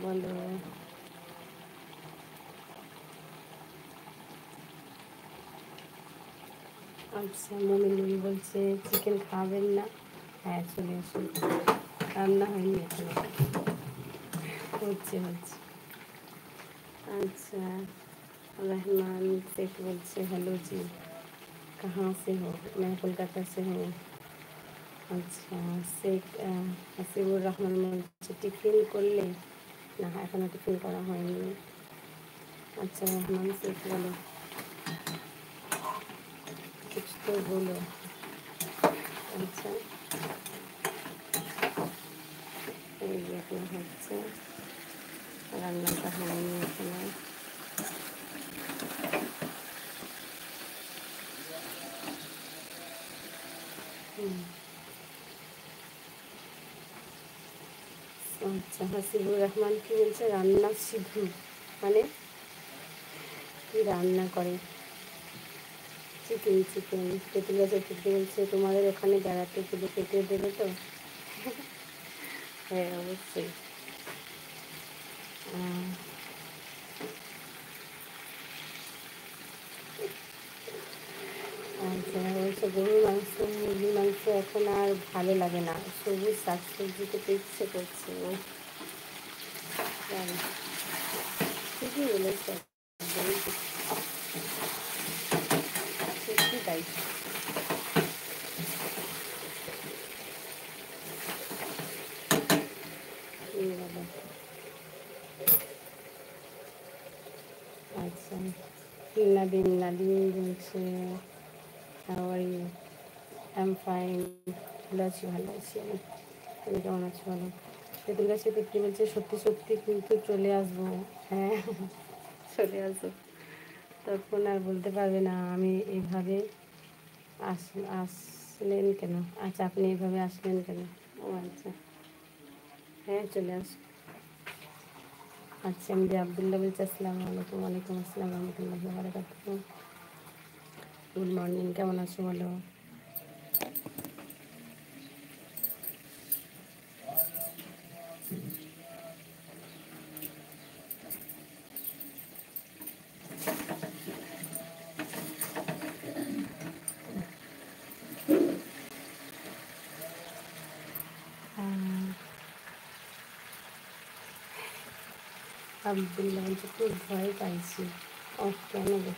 বলো। আচ্ছা, মমিনুল বলছে চিকেন খাবেন না? হ্যাঁ, চলে আসুন। রান্না হয়নি এখনো, হচ্ছে হচ্ছে। अच्छा, रहमान शेख बोलছে हेलो जी, कहाँ से हो? मैं कोलकाता से हूँ। अच्छा, शेख হাসিবুর রহমান বলছে টিফিন করলে? না, এখনো টিফিন করা হয়নি। अच्छा रहमान शेख বলো, कुछ तो बोलो। अच्छा, এই যে এখন হচ্ছে, রান্নাটা হয়নি এখনো। আচ্ছা, হাসিবুর রহমান কি বলছে? রান্না সিধু মানে কি রান্না করে? Chicken chicken. তেঁতুলিয়া চতুর্থী বলছে তোমাদের ওখানে বেড়াতে গেলে কেটে দেবে তো? হ্যাঁ, অবশ্যই। আচ্ছা, বলছে গরুর মাংস মুরগির মাংস এখন আর ভালো লাগে না, সবুজ শাকসবজি খেতে ইচ্ছে করছে। ও জানি, ঠিকই বলেছে, একদমই ঠিক, সত্যি তাই। এই বাবা। আচ্ছা, নাদিম নাদিম বলছে how are you? I am fine, ভালো আছি ভালো আছি আমি। তুমি কেমন আছো বলো? তেঁতুল গাছে পিতৃ বলছে সত্যি সত্যি কিন্তু চলে আসবো। হ্যাঁ, চলে আসবো, তখন আর বলতে পারবে না আমি এইভাবে আসলেন কেন। আচ্ছা, আপনি এইভাবে আসলেন কেন? ও আচ্ছা, হ্যাঁ চলে আস। আচ্ছা, আমি যে আবদুল্লাহ বলছি আসসালামু আলাইকুম। ওয়ালাইকুম আসসালাম রহমতুল্লাহ বারাকাতুহু। গুড মর্নিং, কেমন আছো বলো? আবদুল্লাহ বলছে খুব ভয় পাইছি। ও কেন গো?